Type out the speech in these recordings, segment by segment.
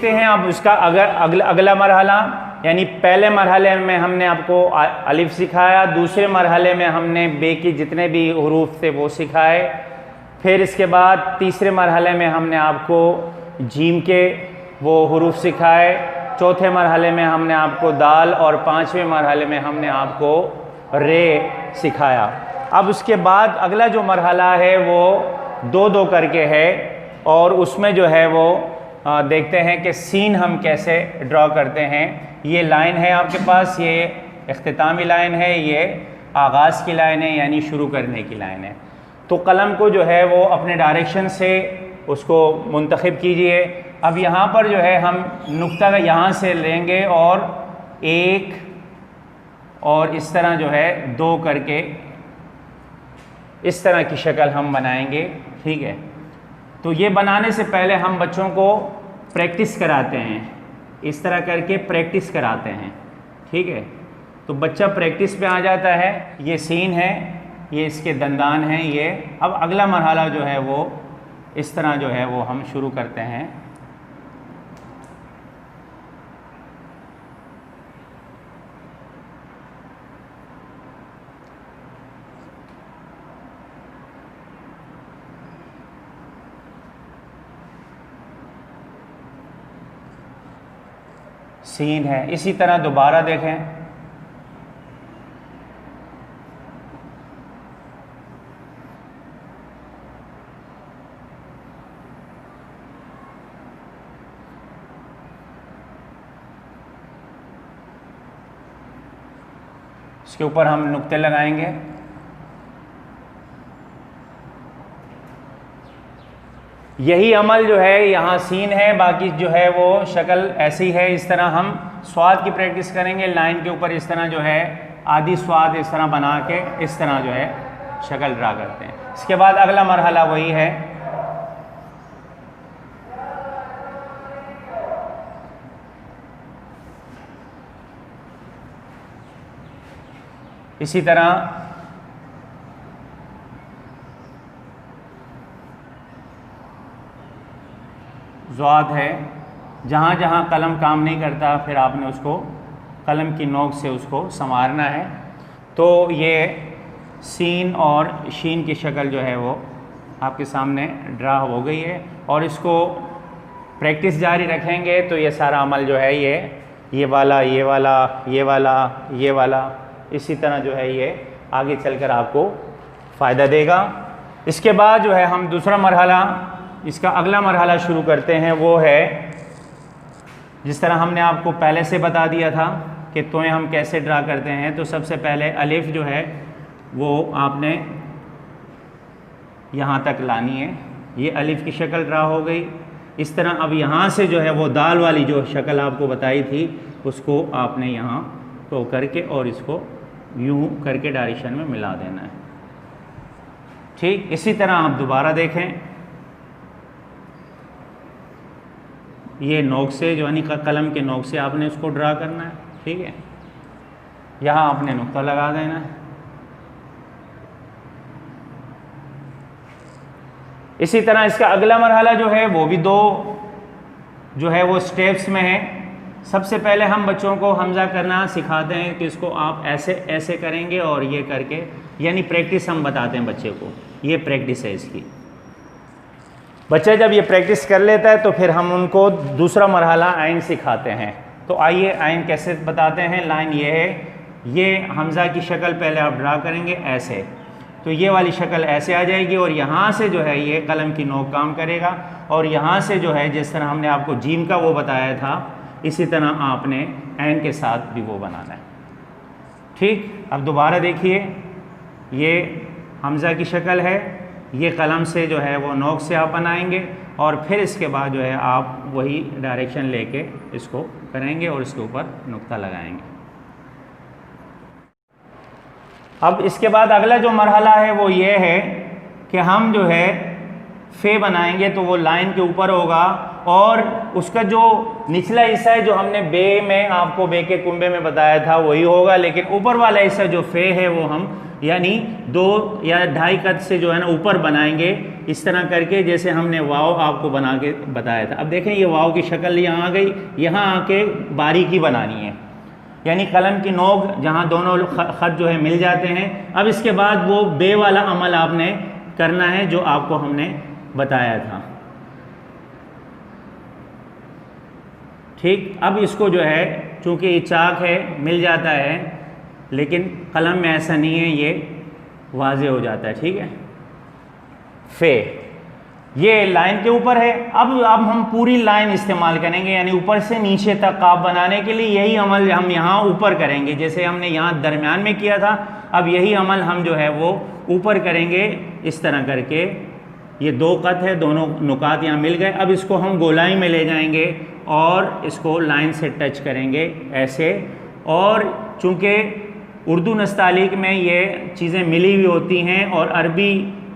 देखते हैं अब उसका अगला मरहला, यानी पहले मरहले में हमने आपको अलिफ सिखाया, दूसरे मरहले में हमने बे के जितने भी हुरूफ थे वो सिखाए, फिर इसके बाद तीसरे मरहले में हमने आपको जीम के वो हुरूफ सिखाए, चौथे मरहले में हमने आपको दाल और पाँचवें मरहले में हमने आपको रे सिखाया। अब उसके बाद अगला जो मरहला है वो 2-2 करके है और उसमें जो है वो देखते हैं कि सीन हम कैसे ड्रॉ करते हैं। ये लाइन है आपके पास, ये इख्तितामी लाइन है, ये आगाज़ की लाइन है यानी शुरू करने की लाइन है। तो कलम को जो है वो अपने डायरेक्शन से उसको मुंतखब कीजिए। अब यहाँ पर जो है हम नुक्ता का यहाँ से लेंगे और 1 और इस तरह जो है 2 करके इस तरह की शक्ल हम बनाएंगे, ठीक है। तो ये बनाने से पहले हम बच्चों को प्रैक्टिस कराते हैं, इस तरह करके प्रैक्टिस कराते हैं, ठीक है। तो बच्चा प्रैक्टिस पे आ जाता है। ये सीन है, ये इसके दंदान हैं ये। अब अगला मरहला जो है वो इस तरह जो है वो हम शुरू करते हैं। सीन है, इसी तरह दोबारा देखें। इसके ऊपर हम नुक्ते लगाएंगे। यही अमल जो है यहाँ सीन है, बाकी जो है वो शक्ल ऐसी है। इस तरह हम स्वाद की प्रैक्टिस करेंगे। लाइन के ऊपर इस तरह जो है आदि स्वाद इस तरह बना के इस तरह जो है शक्ल ड्रा करते हैं। इसके बाद अगला मरहला वही है। इसी तरह ज़्वाद है, जहाँ जहाँ कलम काम नहीं करता फिर आपने उसको कलम की नोक से उसको संवारना है। तो ये सीन और शीन की शक्ल जो है वो आपके सामने ड्रा हो गई है और इसको प्रैक्टिस जारी रखेंगे तो ये सारा अमल जो है ये वाला, ये वाला, ये वाला, ये वाला, इसी तरह जो है ये आगे चलकर आपको फ़ायदा देगा। इसके बाद जो है हम दूसरा मरहला, इसका अगला मरहला शुरू करते हैं। वो है जिस तरह हमने आपको पहले से बता दिया था कि तोएं हम कैसे ड्रा करते हैं। तो सबसे पहले अलिफ जो है वो आपने यहाँ तक लानी है। ये अलिफ की शक्ल ड्रा हो गई। इस तरह अब यहाँ से जो है वो दाल वाली जो शक्ल आपको बताई थी उसको आपने यहाँ तो करके और इसको यूँ करके डायरेक्शन में मिला देना है, ठीक। इसी तरह आप दोबारा देखें। ये नोक से जो यानी कलम के नोक से आपने उसको ड्रा करना है, ठीक है। यहाँ आपने नुक्ता लगा देना है। इसी तरह इसका अगला मरहला जो है वो भी 2 जो है वो स्टेप्स में है। सबसे पहले हम बच्चों को हमजा करना सिखाते हैं कि इसको आप ऐसे ऐसे करेंगे और ये करके, यानी प्रैक्टिस हम बताते हैं बच्चे को। ये प्रैक्टिस है इसकी। बच्चा जब ये प्रैक्टिस कर लेता है तो फिर हम उनको दूसरा मरहला आइन सिखाते हैं। तो आइए आइन कैसे बताते हैं। लाइन ये है, ये हमज़ा की शक्ल पहले आप ड्रा करेंगे ऐसे, तो ये वाली शक्ल ऐसे आ जाएगी और यहाँ से जो है ये कलम की नोक काम करेगा और यहाँ से जो है जिस तरह हमने आपको जीम का वो बताया था इसी तरह आपने ऐन के साथ भी वो बनाना है, ठीक। अब दोबारा देखिए, ये हमज़ा की शक्ल है, ये कलम से जो है वो नोक से आप बनाएंगे और फिर इसके बाद जो है आप वही डायरेक्शन लेके इसको करेंगे और इसके ऊपर नुक्ता लगाएंगे। अब इसके बाद अगला जो मरहला है वो ये है कि हम जो है फे बनाएंगे तो वो लाइन के ऊपर होगा और उसका जो निचला हिस्सा है जो हमने बे में आपको बे के कुंबे में बताया था वही होगा, लेकिन ऊपर वाला हिस्सा जो फे है वो हम यानी 2 या 2.5 कद से जो है ना ऊपर बनाएंगे, इस तरह करके जैसे हमने वाव आपको बना के बताया था। अब देखें ये वाव की शक्ल यहाँ आ गई, यहाँ आके बारीकी बनानी है, यानी कलम की नोक जहाँ दोनों ख़त जो है मिल जाते हैं। अब इसके बाद वो बे वाला अमल आपने करना है जो आपको हमने बताया था। ठीक, अब इसको जो है चूँकि ये चाक है मिल जाता है, लेकिन कलम में ऐसा नहीं है, ये वाज़े हो जाता है। ठीक है, फे ये लाइन के ऊपर है। अब हम पूरी लाइन इस्तेमाल करेंगे, यानी ऊपर से नीचे तक काफ बनाने के लिए यही अमल हम यहाँ ऊपर करेंगे, जैसे हमने यहाँ दरमियान में किया था। अब यही अमल हम जो है वो ऊपर करेंगे, इस तरह करके। ये 2 कत है, दोनों नुकात यहाँ मिल गए। अब इसको हम गोलाई में ले जाएंगे और इसको लाइन से टच करेंगे ऐसे। और चूँकि उर्दू नस्तालिक में ये चीज़ें मिली हुई होती हैं और अरबी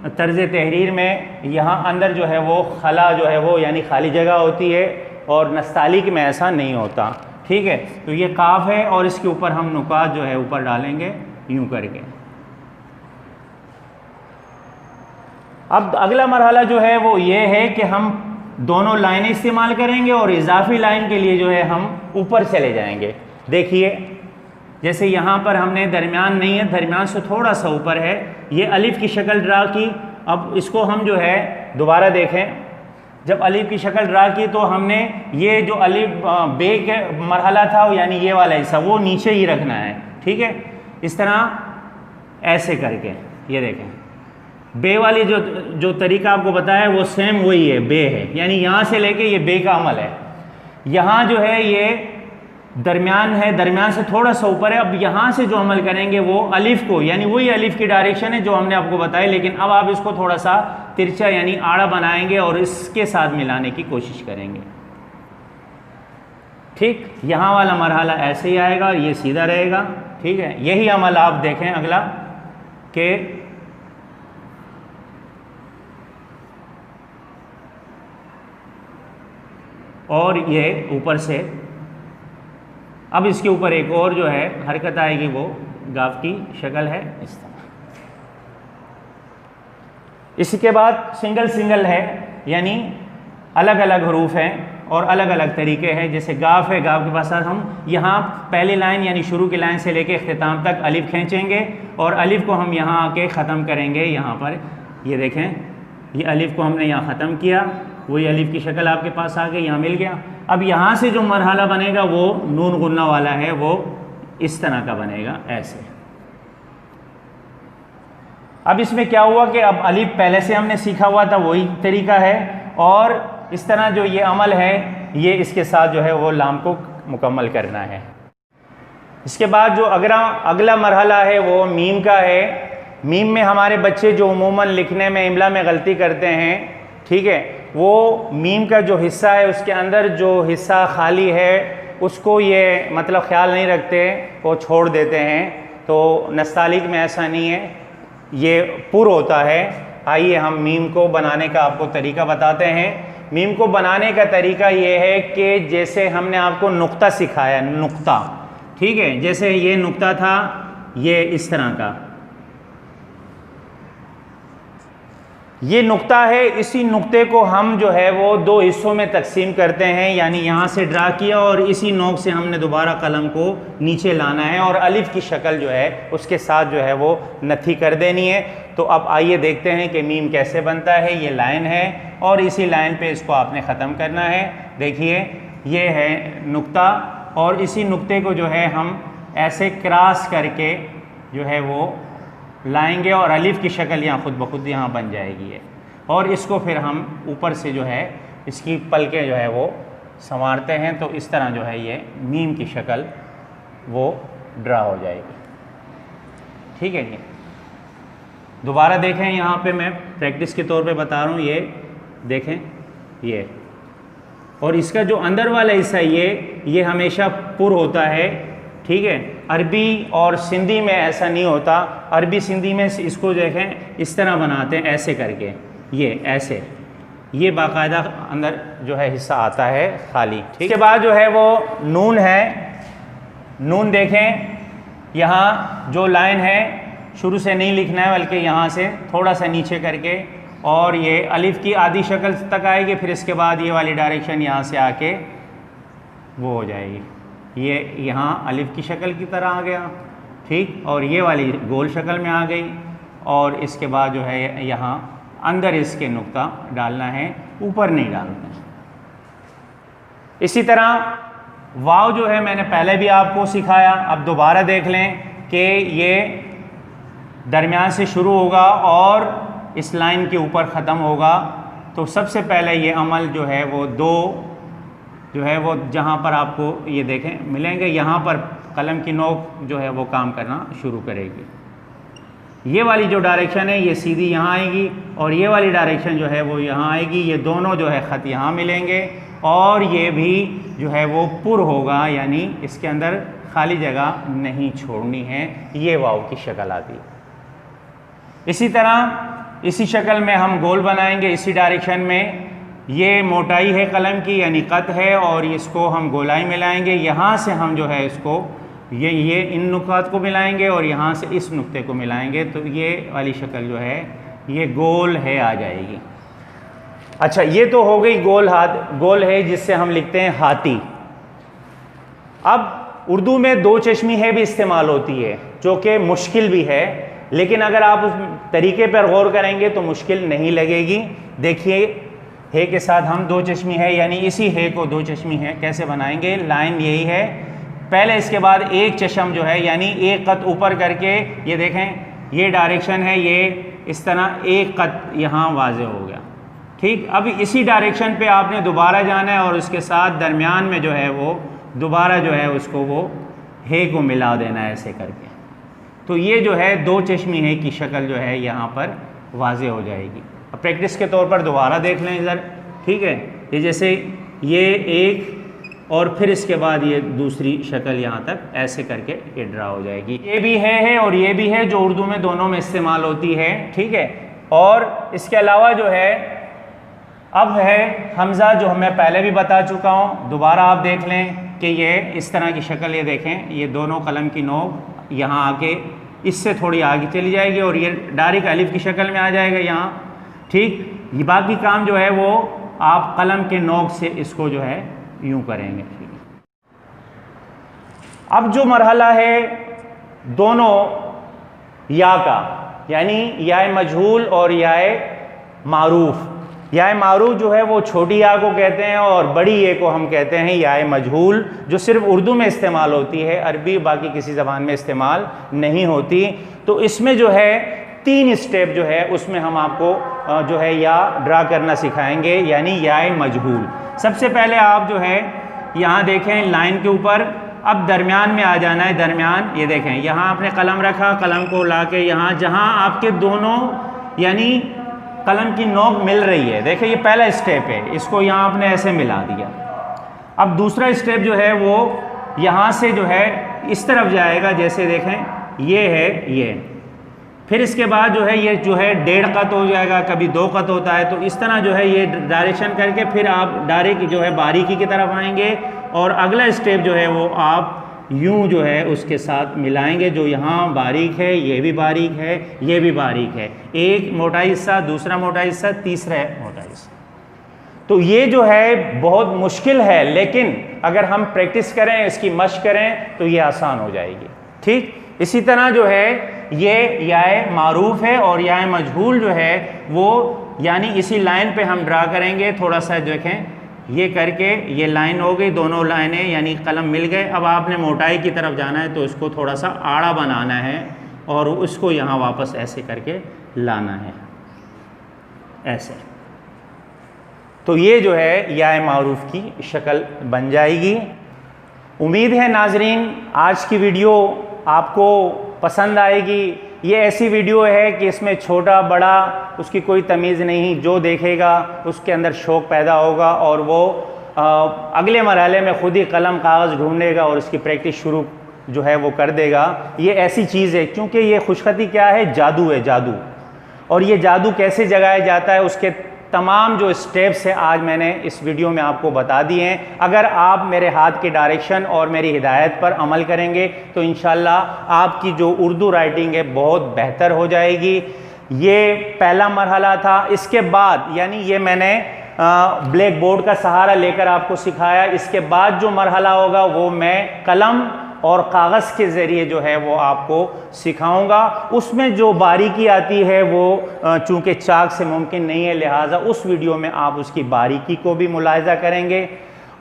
तर्ज़ तहरीर में यहाँ अंदर जो है वो खला जो है वो यानी खाली जगह होती है, और नस्तालिक में ऐसा नहीं होता। ठीक है, तो ये काफ है और इसके ऊपर हम नुकात जो है ऊपर डालेंगे यूँ करके। अब अगला मरहला जो है वो ये है कि हम दोनों लाइनें इस्तेमाल करेंगे और इजाफी लाइन के लिए जो है हम ऊपर चले जाएंगे। देखिए जैसे यहाँ पर हमने दरमियान नहीं है, दरमियान से थोड़ा सा ऊपर है, ये अलिफ की शक्ल ड्रा की। अब इसको हम जो है दोबारा देखें, जब अलिफ की शक्ल ड्रा की तो हमने ये जो अलिफ बे के मरहला था यानी ये वाला हिस्सा वो नीचे ही रखना है। ठीक है, इस तरह ऐसे करके ये देखें, बे वाली जो तरीका आपको बताया वो सेम वही है, बे है, यानी यहाँ से लेके ये बे का अमल है। यहाँ जो है ये दरमियान है, दरमियान से थोड़ा सा ऊपर है। अब यहाँ से जो अमल करेंगे वो अलिफ को, यानी वही अलिफ की डायरेक्शन है जो हमने आपको बताई, लेकिन अब आप इसको थोड़ा सा तिरछा यानी आड़ा बनाएंगे और इसके साथ मिलाने की कोशिश करेंगे। ठीक, यहाँ वाला मरहला ऐसे ही आएगा, ये सीधा रहेगा। ठीक है, यही अमल आप देखें अगला के और ये ऊपर से। अब इसके ऊपर एक और जो है हरकत आएगी, वो गाफ की शक्ल है इस तरह। इसके बाद सिंगल सिंगल है, यानी अलग अलग हरूफ हैं और अलग अलग तरीके हैं। जैसे गाफ है, गाफ के पास हम यहाँ पहली लाइन यानी शुरू की लाइन से लेके इख्तिताम तक अलिफ खींचेंगे और अलिफ को हम यहाँ आके ख़त्म करेंगे। यहाँ पर ये देखें, ये अलिफ को हमने यहाँ ख़त्म किया, वही अलिफ की शक्ल आपके पास आ गई, यहाँ मिल गया। अब यहाँ से जो मरहला बनेगा वो नून गुन्ना वाला है, वो इस तरह का बनेगा ऐसे। अब इसमें क्या हुआ कि अब अलिफ पहले से हमने सीखा हुआ था, वही तरीका है, और इस तरह जो ये अमल है ये इसके साथ जो है वो लाम को मुकम्मल करना है। इसके बाद जो अगला मरहला है वो मीम का है। मीम में हमारे बच्चे जो उमूमन लिखने में इमला में गलती करते हैं, ठीक है, वो मीम का जो हिस्सा है उसके अंदर जो हिस्सा खाली है उसको ये मतलब ख्याल नहीं रखते, वो छोड़ देते हैं। तो नस्तालिक में ऐसा नहीं है, ये पुर होता है। आइए हम मीम को बनाने का आपको तरीका बताते हैं। मीम को बनाने का तरीका ये है कि जैसे हमने आपको नुक्ता सिखाया, नुक्ता, ठीक है, जैसे ये नुक्ता था, ये इस तरह का ये नुक्ता है। इसी नुक्ते को हम जो है वो 2 हिस्सों में तकसीम करते हैं, यानी यहाँ से ड्रा किया और इसी नोक से हमने दोबारा कलम को नीचे लाना है और अलिफ की शक्ल जो है उसके साथ जो है वो नथी कर देनी है। तो अब आइए देखते हैं कि मीम कैसे बनता है। ये लाइन है और इसी लाइन पे इसको आपने ख़त्म करना है। देखिए ये है नुक्ता और इसी नुक्ते को जो है हम ऐसे क्रॉस करके जो है वो लाएंगे और अलिफ की शक्ल यहाँ खुद ब खुद यहाँ बन जाएगी है। और इसको फिर हम ऊपर से जो है इसकी पलकें जो है वो संवारते हैं, तो इस तरह जो है ये मीम की शक्ल वो ड्रा हो जाएगी। ठीक है जी, दोबारा देखें, यहाँ पे मैं प्रैक्टिस के तौर पे बता रहा हूँ। ये देखें, ये और इसका जो अंदर वाला हिस्सा ये हमेशा पुर होता है। ठीक है, अरबी और सिंधी में ऐसा नहीं होता। अरबी सिंधी में इसको देखें इस तरह बनाते हैं, ऐसे करके, ये ऐसे, ये बाकायदा अंदर जो है हिस्सा आता है खाली। ठीक, के बाद जो है वो नून है। नून देखें, यहाँ जो लाइन है शुरू से नहीं लिखना है, बल्कि यहाँ से थोड़ा सा नीचे करके, और ये अलिफ की आधी शक्ल तक आएगी, फिर इसके बाद ये वाली डायरेक्शन यहाँ से आके वो हो जाएगी, ये यहाँ अलिफ की शक्ल की तरह आ गया, ठीक, और ये वाली गोल शक्ल में आ गई, और इसके बाद जो है यहाँ अंदर इसके नुक्ता डालना है, ऊपर नहीं डालना है। इसी तरह वाव जो है मैंने पहले भी आपको सिखाया, अब दोबारा देख लें कि ये दरमियान से शुरू होगा और इस लाइन के ऊपर ख़त्म होगा। तो सबसे पहले ये अमल जो है वो दो जो है वो जहाँ पर आपको ये देखें मिलेंगे, यहाँ पर कलम की नोक जो है वो काम करना शुरू करेगी। ये वाली जो डायरेक्शन है ये सीधी यहाँ आएगी, और ये वाली डायरेक्शन जो है वो यहाँ आएगी। ये दोनों जो है ख़त यहाँ मिलेंगे, और ये भी जो है वो पुर होगा, यानी इसके अंदर खाली जगह नहीं छोड़नी है। ये वाव की शक्ल आती है। इसी तरह इसी शक्ल में हम गोल बनाएंगे, इसी डायरेक्शन में। ये मोटाई है कलम की, यानी कत है, और इसको हम गोलाई मिलाएंगे। यहाँ से हम जो है इसको ये इन नुकात को मिलाएंगे, और यहाँ से इस नुक्ते को मिलाएंगे, तो ये वाली शक्ल जो है ये गोल है आ जाएगी। अच्छा, ये तो हो गई गोल है जिससे हम लिखते हैं हाथी। अब उर्दू में दो चश्मी है भी इस्तेमाल होती है, जो कि मुश्किल भी है, लेकिन अगर आप उस तरीके पर गौर करेंगे तो मुश्किल नहीं लगेगी। देखिए, है के साथ हम दो चश्मी है, यानी इसी है को दो चश्मी है कैसे बनाएंगे। लाइन यही है, पहले इसके बाद एक चश्म जो है, यानी एक कत ऊपर करके, ये देखें ये डायरेक्शन है, ये इस तरह एक कत यहाँ वाज़े हो गया, ठीक। अब इसी डायरेक्शन पे आपने दोबारा जाना है, और उसके साथ दरमियान में जो है वो दोबारा जो है उसको वो है को मिला देना है ऐसे करके। तो ये जो है दो चश्मी है की शक्ल जो है यहाँ पर वाज़े हो जाएगी। अब प्रैक्टिस के तौर पर दोबारा देख लें इधर, ठीक है। ये जैसे ये एक, और फिर इसके बाद ये दूसरी शक्ल यहाँ तक ऐसे करके ये ड्रा हो जाएगी। ये भी है और ये भी है, जो उर्दू में दोनों में इस्तेमाल होती है, ठीक है। और इसके अलावा जो है अब है हमज़ा, जो मैं पहले भी बता चुका हूँ। दोबारा आप देख लें कि ये इस तरह की शक्ल, ये देखें ये दोनों कलम की नोक यहाँ आके इससे थोड़ी आगे चली जाएगी, और ये डायरेक्ट अलिफ की शक्ल में आ जाएगा यहाँ, ठीक। ये बाकी काम जो है वो आप कलम के नोक से इसको जो है यूं करेंगे। अब जो मरहला है दोनों या का, यानी या मजहूल और या मारूफ। या मारूफ जो है वो छोटी या को कहते हैं, और बड़ी ये को हम कहते हैं या मजहूल, जो सिर्फ उर्दू में इस्तेमाल होती है, अरबी बाकी किसी ज़बान में इस्तेमाल नहीं होती। तो इसमें जो है 3 स्टेप जो है उसमें हम आपको जो है या ड्रा करना सिखाएंगे, यानी या मजहूल। सबसे पहले आप जो है यहाँ देखें लाइन के ऊपर, अब दरमियान में आ जाना है। दरमियान ये देखें, यहाँ आपने कलम रखा, कलम को लाके यहाँ जहाँ आपके दोनों यानी कलम की नोक मिल रही है, देखिए ये पहला स्टेप है, इसको यहाँ आपने ऐसे मिला दिया। अब दूसरा स्टेप जो है वो यहाँ से जो है इस तरफ जाएगा, जैसे देखें ये है ये, फिर इसके बाद जो है ये जो है 1.5 कत हो जाएगा, कभी 2 कत होता है। तो इस तरह जो है ये डायरेक्शन करके फिर आप डायरेक्ट जो है बारीकी की तरफ आएंगे, और अगला स्टेप जो है वो आप यूं जो है उसके साथ मिलाएंगे। जो यहाँ बारीक है ये भी बारीक है, ये भी बारीक है, एक मोटा हिस्सा, दूसरा मोटा हिस्सा, तीसरा मोटा हिस्सा। तो ये जो है बहुत मुश्किल है, लेकिन अगर हम प्रैक्टिस करें, इसकी मशक करें तो ये आसान हो जाएगी, ठीक। इसी तरह जो है ये या मारूफ है, और या मजहूल जो है वो यानी इसी लाइन पे हम ड्रा करेंगे। थोड़ा सा देखें ये करके ये लाइन हो गई, दोनों लाइनें यानी कलम मिल गए। अब आपने मोटाई की तरफ जाना है, तो इसको थोड़ा सा आड़ा बनाना है, और उसको यहाँ वापस ऐसे करके लाना है, ऐसे। तो ये जो है या मारूफ की शक्ल बन जाएगी। उम्मीद है नाजरीन आज की वीडियो आपको पसंद आएगी। ये ऐसी वीडियो है कि इसमें छोटा बड़ा उसकी कोई तमीज़ नहीं, जो देखेगा उसके अंदर शौक़ पैदा होगा, और वो अगले मरहले में ख़ुद ही कलम कागज़ ढूंढेगा और उसकी प्रैक्टिस शुरू जो है वो कर देगा। ये ऐसी चीज़ है, क्योंकि ये खुशखती क्या है, जादू है, जादू। और ये जादू कैसे जगाया जाता है उसके तमाम जो स्टेप्स हैं आज मैंने इस वीडियो में आपको बता दिए हैं। अगर आप मेरे हाथ के डायरेक्शन और मेरी हिदायत पर अमल करेंगे तो इंशाल्लाह आपकी जो उर्दू राइटिंग है बहुत बेहतर हो जाएगी। ये पहला मरहला था। इसके बाद यानी ये मैंने ब्लैक बोर्ड का सहारा लेकर आपको सिखाया। इसके बाद जो मरहला होगा वो मैं कलम और कागज़ के ज़रिए जो है वो आपको सिखाऊंगा। उसमें जो बारीकी आती है वो चूँकि चाक से मुमकिन नहीं है, लिहाजा उस वीडियो में आप उसकी बारीकी को भी मुलाहिज़ा करेंगे।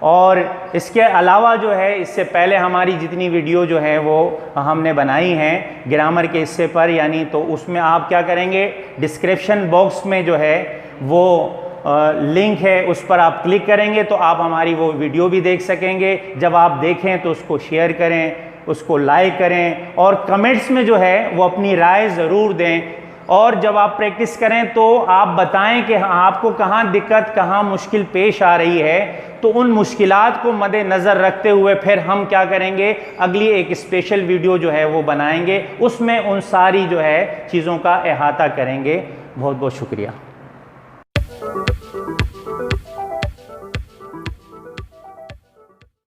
और इसके अलावा जो है इससे पहले हमारी जितनी वीडियो जो है वो हमने बनाई हैं ग्रामर के हिस्से पर, यानी तो उसमें आप क्या करेंगे, डिस्क्रिप्शन बॉक्स में जो है वो लिंक है, उस पर आप क्लिक करेंगे तो आप हमारी वो वीडियो भी देख सकेंगे। जब आप देखें तो उसको शेयर करें, उसको लाइक करें और कमेंट्स में जो है वो अपनी राय ज़रूर दें। और जब आप प्रैक्टिस करें तो आप बताएं कि आपको कहाँ दिक्कत, कहाँ मुश्किल पेश आ रही है। तो उन मुश्किलात को मद्देनज़र रखते हुए फिर हम क्या करेंगे, अगली एक स्पेशल वीडियो जो है वो बनाएंगे, उसमें उन सारी जो है चीज़ों का अहाता करेंगे। बहुत बहुत शुक्रिया।